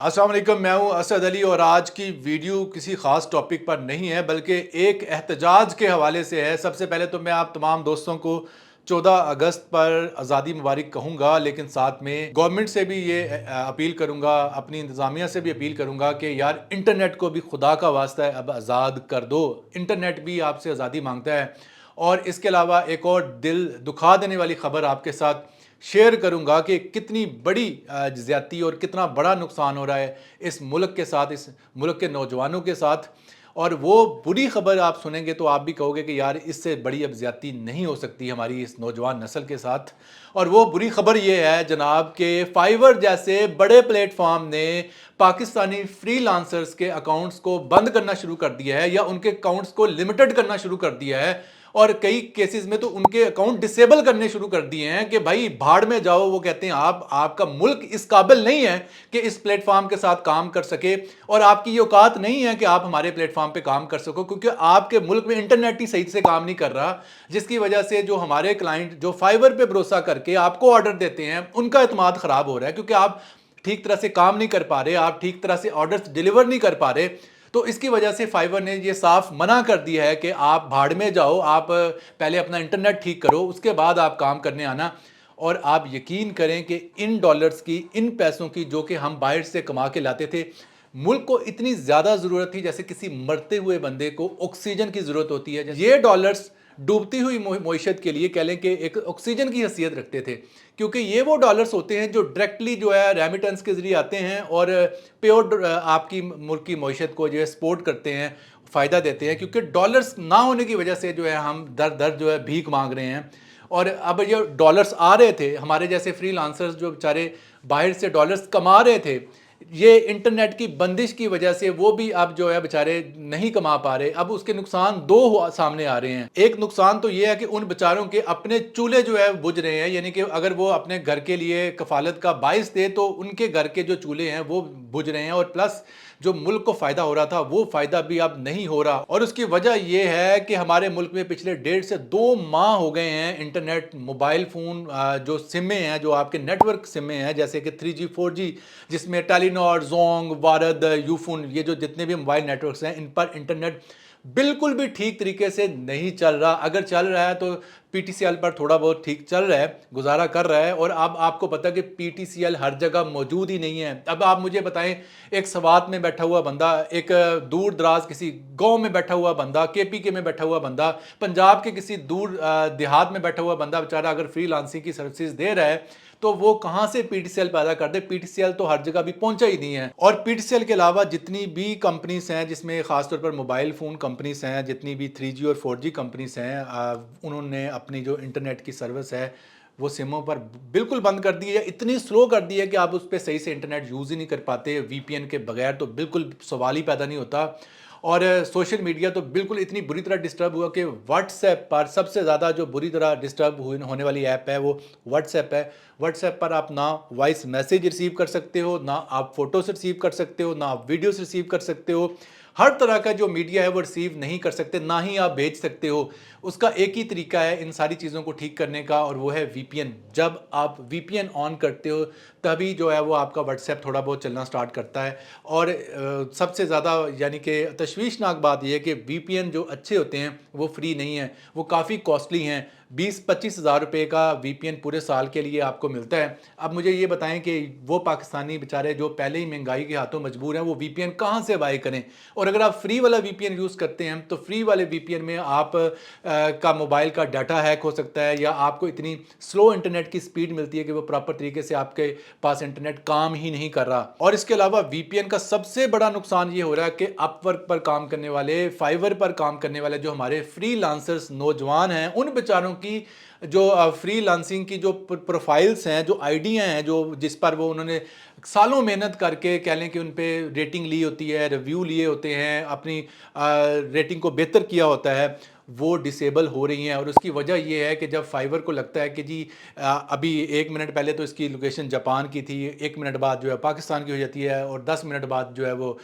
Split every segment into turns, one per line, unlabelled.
अस्सलाम वालेकुम, मैं हूं असद अली और आज की वीडियो किसी ख़ास टॉपिक पर नहीं है बल्कि एक एहतजाज के हवाले से है। सबसे पहले तो मैं आप तमाम दोस्तों को 14 अगस्त पर आज़ादी मुबारक कहूँगा, लेकिन साथ में गवर्नमेंट से भी ये अपील करूँगा, अपनी इंतज़ामिया से भी अपील करूँगा कि यार इंटरनेट को भी खुदा का वास्ता है अब आज़ाद कर दो। इंटरनेट भी आपसे आज़ादी मांगता है। और इसके अलावा एक और दिल दुखा देने वाली ख़बर आपके साथ शेयर करूंगा कि कितनी बड़ी ज़्यादती और कितना बड़ा नुकसान हो रहा है इस मुल्क के साथ, इस मुल्क के नौजवानों के साथ। और वो बुरी खबर आप सुनेंगे तो आप भी कहोगे कि यार इससे बड़ी अब ज़्यादती नहीं हो सकती हमारी इस नौजवान नस्ल के साथ। और वो बुरी खबर ये है जनाब कि फाइवर जैसे बड़े प्लेटफॉर्म ने पाकिस्तानी फ्रीलांसर्स के अकाउंट्स को बंद करना शुरू कर दिया है या उनके अकाउंट्स को लिमिटेड करना शुरू कर दिया है। और कई केसेस में तो उनके अकाउंट डिसेबल करने शुरू कर दिए हैं कि भाई भाड़ में जाओ। वो कहते हैं आपका मुल्क इस काबिल नहीं है कि इस प्लेटफॉर्म के साथ काम कर सके, और आपकी ये औकात नहीं है कि आप हमारे प्लेटफॉर्म पे काम कर सको, क्योंकि आपके मुल्क में इंटरनेट ही सही से काम नहीं कर रहा। जिसकी वजह से जो हमारे क्लाइंट जो फाइवर पे भरोसा करके आपको ऑर्डर देते हैं उनका एतमाद खराब हो रहा है, क्योंकि आप ठीक तरह से काम नहीं कर पा रहे, आप ठीक तरह से ऑर्डर्स डिलीवर नहीं कर पा रहे। तो इसकी वजह से फाइवर ने ये साफ मना कर दिया है कि आप भाड़ में जाओ, आप पहले अपना इंटरनेट ठीक करो, उसके बाद आप काम करने आना। और आप यकीन करें कि इन डॉलर्स की, इन पैसों की जो कि हम बाहर से कमा के लाते थे, मुल्क को इतनी ज़्यादा ज़रूरत थी जैसे किसी मरते हुए बंदे को ऑक्सीजन की ज़रूरत होती है। ये डॉलर्स डूबती हुई मईशत के लिए कह लें कि एक ऑक्सीजन की हैसियत रखते थे, क्योंकि ये वो डॉलर्स होते हैं जो डायरेक्टली जो है रेमिटेंस के ज़रिए आते हैं और प्योर आपकी मुल्क की मईशत को जो है सपोर्ट करते हैं, फ़ायदा देते हैं। क्योंकि डॉलर्स ना होने की वजह से जो है हम दर दर जो है भीख मांग रहे हैं। और अब ये डॉलर्स आ रहे थे, हमारे जैसे फ्रीलांसर्स जो बेचारे बाहर से डॉलर्स कमा रहे थे, ये इंटरनेट की बंदिश की वजह से वो भी अब जो है बेचारे नहीं कमा पा रहे। अब उसके नुकसान दो सामने आ रहे हैं। एक नुकसान तो ये है कि उन बेचारों के अपने चूल्हे जो है बुझ रहे हैं, यानी कि अगर वो अपने घर के लिए कफालत का बाइस थे तो उनके घर के जो चूल्हे हैं वो बुझ रहे हैं, और प्लस जो मुल्क को फ़ायदा हो रहा था वो फ़ायदा भी अब नहीं हो रहा। और उसकी वजह यह है कि हमारे मुल्क में पिछले 1.5 से 2 माह हो गए हैं इंटरनेट, मोबाइल फ़ोन जो सिमें हैं, जो आपके नेटवर्क सिमें हैं जैसे कि 3G 4G, जिसमें टेलीनॉर, जोंग, वारद, यूफोन, ये जो जितने भी मोबाइल नेटवर्क्स हैं, इन पर इंटरनेट बिल्कुल भी ठीक तरीके से नहीं चल रहा। अगर चल रहा है तो PTCL पर थोड़ा बहुत ठीक चल रहा है, गुजारा कर रहा है। और अब आपको पता है कि PTCL हर जगह मौजूद ही नहीं है। अब आप मुझे बताएं, एक स्वात में बैठा हुआ बंदा, एक दूर दराज किसी गांव में बैठा हुआ बंदा, KPK में बैठा हुआ बंदा, पंजाब के किसी दूर देहात में बैठा हुआ बंदा बेचारा अगर फ्रीलांसिंग की सर्विसेज दे रहा है तो वो कहाँ से PTCL पैदा कर दे। PTCL तो हर जगह भी पहुंचा ही नहीं है। और PTCL के अलावा जितनी भी कंपनीज हैं, जिसमें खासतौर पर मोबाइल फ़ोन कंपनीज हैं, जितनी भी 3G और 4G कंपनीज हैं, उन्होंने अपनी जो इंटरनेट की सर्विस है वो सिमों पर बिल्कुल बंद कर दी है। इतनी स्लो कर दी है कि आप उस पर सही से इंटरनेट यूज़ ही नहीं कर पाते। VPN के बगैर तो बिल्कुल सवाल ही पैदा नहीं होता। और सोशल मीडिया तो बिल्कुल इतनी बुरी तरह डिस्टर्ब हुआ कि व्हाट्सएप पर सबसे ज़्यादा जो बुरी तरह डिस्टर्ब होने वाली ऐप है वो व्हाट्सएप है। व्हाट्सएप पर आप ना वॉइस मैसेज रिसीव कर सकते हो, ना आप फ़ोटोस रिसीव कर सकते हो, ना आप वीडियोस रिसीव कर सकते हो। हर तरह का जो मीडिया है वो रिसीव नहीं कर सकते, ना ही आप भेज सकते हो। उसका एक ही तरीका है इन सारी चीज़ों को ठीक करने का, और वो है VPN। जब आप VPN ऑन करते हो तभी जो है वो आपका व्हाट्सएप थोड़ा बहुत चलना स्टार्ट करता है। और सबसे ज़्यादा यानी कि तशवीशनाक बात यह है कि VPN जो अच्छे होते हैं वो फ्री नहीं है, वो काफ़ी कॉस्टली हैं। 20-25 हज़ार रुपये का VPN पूरे साल के लिए आपको मिलता है। अब मुझे ये बताएं कि वो पाकिस्तानी बेचारे जो पहले ही महंगाई के हाथों मजबूर हैं, वो VPN कहाँ से बाय करें। और अगर आप फ्री वाला VPN यूज़ करते हैं तो फ्री वाले VPN में आप का मोबाइल का डाटा हैक हो सकता है, या आपको इतनी स्लो इंटरनेट की स्पीड मिलती है कि वो प्रॉपर तरीके से आपके पास इंटरनेट काम ही नहीं कर रहा। और इसके अलावा VPN का सबसे बड़ा नुकसान ये हो रहा है कि अपवर्क पर काम करने वाले, फाइवर पर काम करने वाले जो हमारे फ्रीलांसर्स नौजवान हैं, उन बेचारों की जो फ्रीलांसिंग की जो प्रोफाइल्स हैं, जो आईडियाँ हैं, जो जिस पर वो उन्होंने सालों मेहनत करके कह लें कि उन पे रेटिंग ली होती है, रिव्यू लिए होते हैं, अपनी रेटिंग को बेहतर किया होता है, वो डिसेबल हो रही हैं। और उसकी वजह ये है कि जब फाइवर को लगता है कि जी अभी 1 मिनट पहले तो इसकी लोकेशन जापान की थी, 1 मिनट बाद जो है पाकिस्तान की हो जाती है, और 10 मिनट बाद जो है वो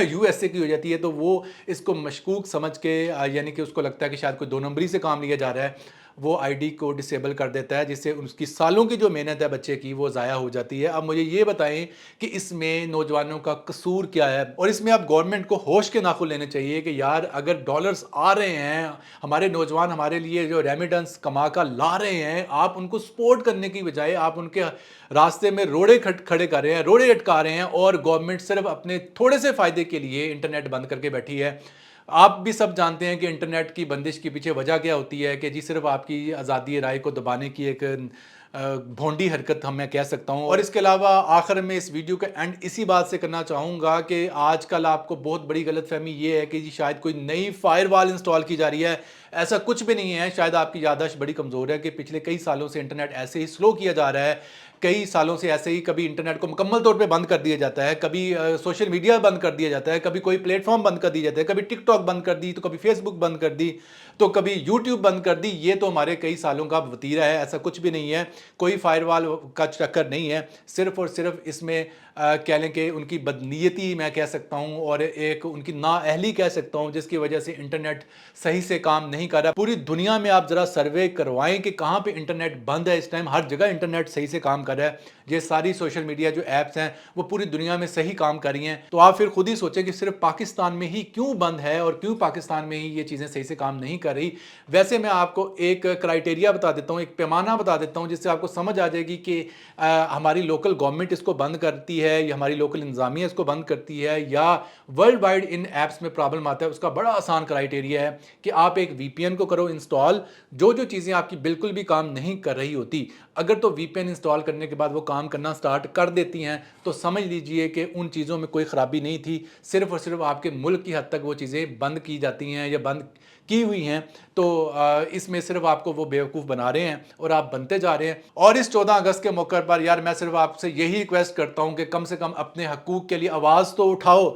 USA की हो जाती है, तो वो इसको मशकूक समझ के यानी कि उसको लगता है कि शायद कोई 2 नंबरी से काम लिया जा रहा है। وہ آئی ڈی کو ڈسیبل کر دیتا ہے، جس سے اس کی سالوں کی جو محنت ہے بچے کی وہ ضائع ہو جاتی ہے۔ اب مجھے یہ بتائیں کہ اس میں نوجوانوں کا قصور کیا ہے، اور اس میں اب گورنمنٹ کو ہوش کے ناخن لینے چاہیے کہ یار اگر ڈالرز آ رہے ہیں، ہمارے نوجوان ہمارے لیے جو ریمیڈنس کما کر لا رہے ہیں، آپ ان کو سپورٹ کرنے کی بجائے آپ ان کے راستے میں روڑے کھڑے کر رہے ہیں، روڑے اٹکا رہے ہیں، اور گورنمنٹ صرف اپنے تھوڑے سے فائدے کے لیے انٹرنیٹ بند کر کے بیٹھی ہے۔ آپ بھی سب جانتے ہیں کہ انٹرنیٹ کی بندش کے پیچھے وجہ کیا ہوتی ہے، کہ جی صرف آپ کی آزادی رائے کو دبانے کی ایک بھونڈی حرکت میں کہہ سکتا ہوں۔ اور اس کے علاوہ آخر میں اس ویڈیو کا اینڈ اسی بات سے کرنا چاہوں گا کہ آج کل آپ کو بہت بڑی غلط فہمی یہ ہے کہ جی شاید کوئی نئی فائر وال انسٹال کی جا رہی ہے۔ ایسا کچھ بھی نہیں ہے، شاید آپ کی یادداشت بڑی کمزور ہے کہ پچھلے کئی سالوں سے انٹرنیٹ ایسے ہی سلو کیا جا رہا ہے، کئی سالوں سے ایسے ہی کبھی انٹرنیٹ کو مکمل طور پہ بند کر دیا جاتا ہے، کبھی سوشل میڈیا بند کر دیا جاتا ہے، کبھی کوئی پلیٹ فارم بند کر دیا جاتا ہے، کبھی ٹک ٹاک بند کر دی تو کبھی فیس بک بند کر دی تو کبھی یوٹیوب بند کر دی۔ یہ تو ہمارے کئی سالوں کا وتیرہ ہے، ایسا کچھ بھی نہیں ہے، کوئی فائر وال کا چکر نہیں ہے، صرف اور صرف اس میں کہہ لیں کہ ان کی بدنیتی میں کہہ سکتا ہوں، اور ایک ان کی نااہلی کہہ سکتا ہوں، جس کی وجہ سے انٹرنیٹ صحیح سے کام نہیں کر رہا۔ پوری دنیا میں آپ ذرا سروے کروائیں کہ کہاں پہ انٹرنیٹ بند ہے اس ٹائم، ہر جگہ انٹرنیٹ صحیح سے کام کر رہا ہے۔ یہ ساری سوشل میڈیا جو ایپس ہیں وہ پوری دنیا میں صحیح کام کر رہی ہیں، تو آپ پھر خود ہی سوچیں کہ صرف پاکستان میں ہی کیوں بند ہے اور کیوں پاکستان میں ہی یہ چیزیں صحیح سے کام نہیں کر رہی۔ ویسے میں آپ کو ایک کرائٹیریا بتا دیتا ہوں، ایک پیمانہ بتا دیتا ہوں، جس سے آپ کو سمجھ آ جائے گی کہ ہماری لوکل گورنمنٹ اس کو بند کرتی ہے یا ہماری لوکل انتظامیہ اس کو بند کرتی ہے یا ورلڈ وائڈ ان ایپس میں پرابلم آتا ہے۔ اس کا بڑا آسان کرائٹیریا ہے کہ آپ ایک وی پی این کو کرو انسٹال، جو چیزیں آپ کی بالکل بھی کام نہیں کر رہی ہوتی، اگر تو وی پی این انسٹال کرنے کے بعد وہ کام کرنا سٹارٹ کر دیتی ہیں تو سمجھ لیجئے کہ ان چیزوں میں کوئی خرابی نہیں تھی، صرف اور صرف آپ کے ملک کی حد تک وہ چیزیں بند کی جاتی ہیں یا بند کی ہوئی ہیں، تو اس میں صرف آپ کو وہ بیوقوف بنا رہے ہیں اور آپ بنتے جا رہے ہیں۔ اور اس 14 اگست کے موقع پر یار میں صرف آپ سے یہی ریکویسٹ کرتا ہوں کہ کم سے کم اپنے حقوق کے لیے آواز تو اٹھاؤ۔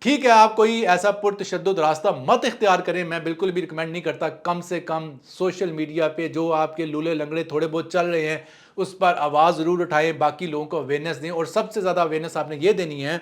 ٹھیک ہے آپ کوئی ایسا پرتشدد راستہ مت اختیار کریں، میں بالکل بھی ریکمینڈ نہیں کرتا، کم سے کم سوشل میڈیا پہ جو آپ کے لولے لنگڑے تھوڑے بہت چل رہے ہیں اس پر آواز ضرور اٹھائیں، باقی لوگوں کو اویئرنیس دیں، اور سب سے زیادہ اویئرنیس آپ نے یہ دینی ہے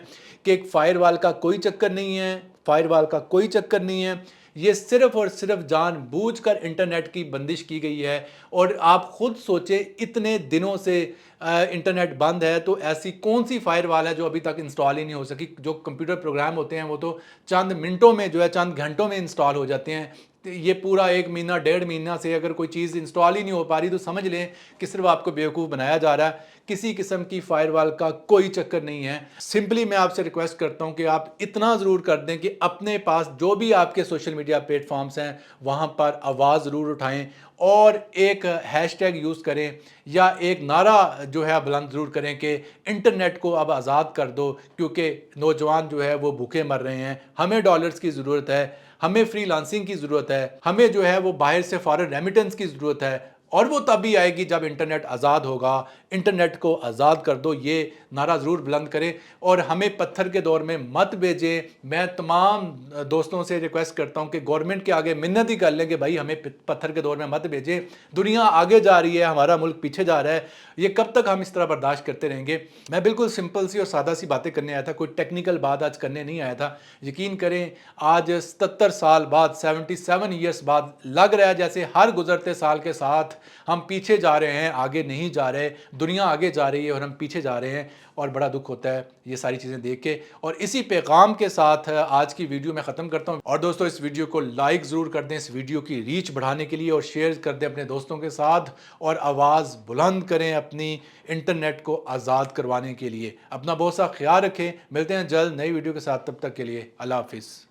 کہ ایک فائر وال کا کوئی چکر نہیں ہے، فائر وال کا کوئی چکر نہیں ہے، یہ صرف اور صرف جان بوجھ کر انٹرنیٹ کی بندش کی گئی ہے۔ اور آپ خود سوچیں اتنے دنوں سے انٹرنیٹ بند ہے تو ایسی کون سی فائر وال ہے جو ابھی تک انسٹال ہی نہیں ہو سکی؟ جو کمپیوٹر پروگرام ہوتے ہیں وہ تو چند منٹوں میں جو ہے چند گھنٹوں میں انسٹال ہو جاتے ہیں، یہ پورا 1 مہینہ 1.5 مہینہ سے اگر کوئی چیز انسٹال ہی نہیں ہو پا رہی تو سمجھ لیں کہ صرف آپ کو بیوقوف بنایا جا رہا ہے۔ کسی قسم کی فائر وال کا کوئی چکر نہیں ہے۔ سمپلی میں آپ سے ریکویسٹ کرتا ہوں کہ آپ اتنا ضرور کر دیں کہ اپنے پاس جو بھی آپ کے سوشل میڈیا پلیٹ فارمز ہیں وہاں پر آواز ضرور اٹھائیں، اور ایک ہیش ٹیگ یوز کریں یا ایک نعرہ جو ہے بلند ضرور کریں کہ انٹرنیٹ کو اب آزاد کر دو، کیونکہ نوجوان جو ہے وہ بھوکے مر رہے ہیں، ہمیں ڈالرز کی ضرورت ہے، ہمیں فری لانسنگ کی ضرورت ہے، ہمیں جو ہے وہ باہر سے فارن ریمیٹنس کی ضرورت ہے، اور وہ تب بھی آئے گی جب انٹرنیٹ آزاد ہوگا۔ انٹرنیٹ کو آزاد کر دو، یہ نعرہ ضرور بلند کریں، اور ہمیں پتھر کے دور میں مت بھیجیں۔ میں تمام دوستوں سے ریکویسٹ کرتا ہوں کہ گورنمنٹ کے آگے منت ہی کر لیں کہ بھائی ہمیں پتھر کے دور میں مت بھیجیں، دنیا آگے جا رہی ہے، ہمارا ملک پیچھے جا رہا ہے، یہ کب تک ہم اس طرح برداشت کرتے رہیں گے؟ میں بالکل سمپل سی اور سادہ سی باتیں کرنے آیا تھا، کوئی ٹیکنیکل بات آج کرنے نہیں آیا تھا۔ یقین کریں آج 77 سال بعد، 77 ایئرس بعد لگ رہا ہے جیسے ہر گزرتے سال کے ساتھ ہم پیچھے جا رہے ہیں، آگے نہیں جا رہے، دنیا آگے جا رہی ہے اور ہم پیچھے جا رہے ہیں، اور بڑا دکھ ہوتا ہے یہ ساری چیزیں دیکھ کے۔ اور اسی پیغام کے ساتھ آج کی ویڈیو میں ختم کرتا ہوں، اور دوستو اس ویڈیو کو لائک ضرور کر دیں، اس ویڈیو کی ریچ بڑھانے کے لیے، اور شیئر کر دیں اپنے دوستوں کے ساتھ، اور آواز بلند کریں اپنی انٹرنیٹ کو آزاد کروانے کے لیے۔ اپنا بہت سا خیال رکھیں، ملتے ہیں جلد نئی ویڈیو کے ساتھ، تب تک کے لیے اللہ حافظ۔